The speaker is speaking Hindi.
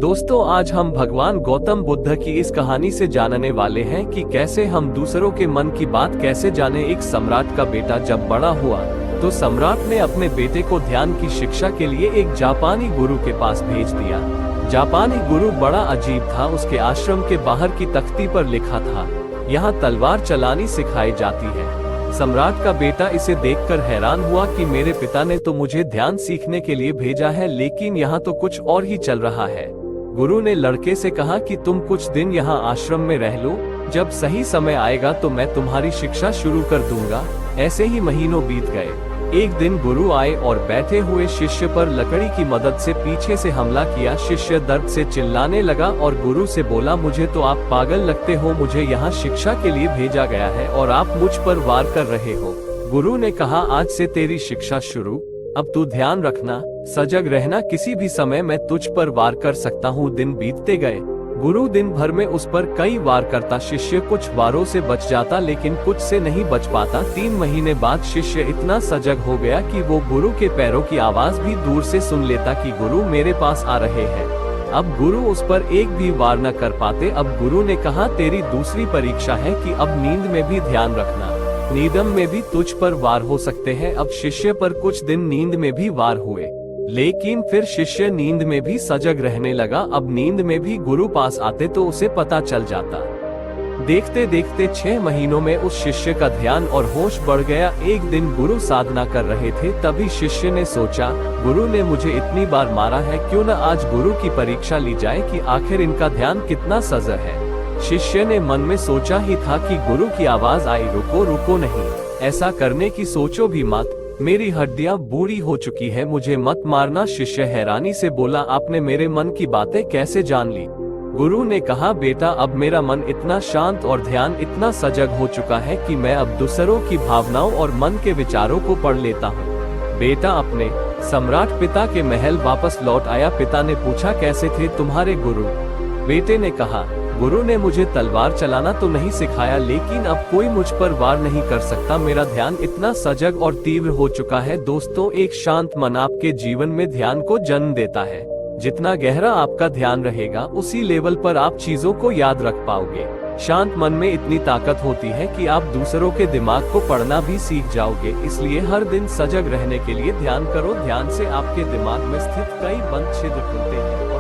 दोस्तों, आज हम भगवान गौतम बुद्ध की इस कहानी से जानने वाले हैं कि कैसे हम दूसरों के मन की बात कैसे जाने। एक सम्राट का बेटा जब बड़ा हुआ तो सम्राट ने अपने बेटे को ध्यान की शिक्षा के लिए एक जापानी गुरु के पास भेज दिया। जापानी गुरु बड़ा अजीब था। उसके आश्रम के बाहर की तख्ती पर लिखा था, यहाँ तलवार चलानी सिखाई जाती है। सम्राट का बेटा इसे देखकर हैरान हुआ कि मेरे पिता ने तो मुझे ध्यान सीखने के लिए भेजा है, लेकिन यहाँ तो कुछ और ही चल रहा है। गुरु ने लड़के से कहा कि तुम कुछ दिन यहाँ आश्रम में रह लो, जब सही समय आएगा तो मैं तुम्हारी शिक्षा शुरू कर दूंगा। ऐसे ही महीनों बीत गए। एक दिन गुरु आए और बैठे हुए शिष्य पर लकड़ी की मदद से पीछे से हमला किया। शिष्य दर्द से चिल्लाने लगा और गुरु से बोला, मुझे तो आप पागल लगते हो, मुझे यहाँ शिक्षा के लिए भेजा गया है और आप मुझ पर वार कर रहे हो। गुरु ने कहा, आज से तेरी शिक्षा शुरू। अब तू ध्यान रखना, सजग रहना, किसी भी समय मैं तुझ पर वार कर सकता हूँ। दिन बीतते गए। गुरु दिन भर में उस पर कई वार करता। शिष्य कुछ वारों से बच जाता, लेकिन कुछ से नहीं बच पाता। 3 महीने बाद शिष्य इतना सजग हो गया कि वो गुरु के पैरों की आवाज भी दूर से सुन लेता कि गुरु मेरे पास आ रहे हैं। अब गुरु उस पर एक भी वार न कर पाते। अब गुरु ने कहा, तेरी दूसरी परीक्षा है कि अब नींद में भी ध्यान रखना, नींदम में भी तुझ पर वार हो सकते हैं। अब शिष्य पर कुछ दिन नींद में भी वार हुए, लेकिन फिर शिष्य नींद में भी सजग रहने लगा। अब नींद में भी गुरु पास आते तो उसे पता चल जाता। देखते देखते 6 महीनों में उस शिष्य का ध्यान और होश बढ़ गया। एक दिन गुरु साधना कर रहे थे, तभी शिष्य ने सोचा, गुरु ने मुझे इतनी बार मारा है, क्यों न आज गुरु की परीक्षा ली जाए कि आखिर इनका ध्यान कितना सजग है। शिष्य ने मन में सोचा ही था कि गुरु की आवाज आई, रुको रुको नहीं, ऐसा करने की सोचो भी मत, मेरी हड्डियां बूढ़ी हो चुकी है, मुझे मत मारना। शिष्य हैरानी से बोला, आपने मेरे मन की बातें कैसे जान ली? गुरु ने कहा, बेटा, अब मेरा मन इतना शांत और ध्यान इतना सजग हो चुका है कि मैं अब दूसरों की भावनाओं और मन के विचारों को पढ़ लेता हूँ। बेटा अपने सम्राट पिता के महल वापस लौट आया। पिता ने पूछा, कैसे थे तुम्हारे गुरु? बेटे ने कहा, गुरु ने मुझे तलवार चलाना तो नहीं सिखाया, लेकिन अब कोई मुझ पर वार नहीं कर सकता। मेरा ध्यान इतना सजग और तीव्र हो चुका है। दोस्तों, एक शांत मन आपके जीवन में ध्यान को जन्म देता है। जितना गहरा आपका ध्यान रहेगा, उसी लेवल पर आप चीजों को याद रख पाओगे। शांत मन में इतनी ताकत होती है कि आप दूसरों के दिमाग को पढ़ना भी सीख जाओगे। इसलिए हर दिन सजग रहने के लिए ध्यान करो। ध्यान से आपके दिमाग में स्थित कई बंद छिद्र खुलते हैं और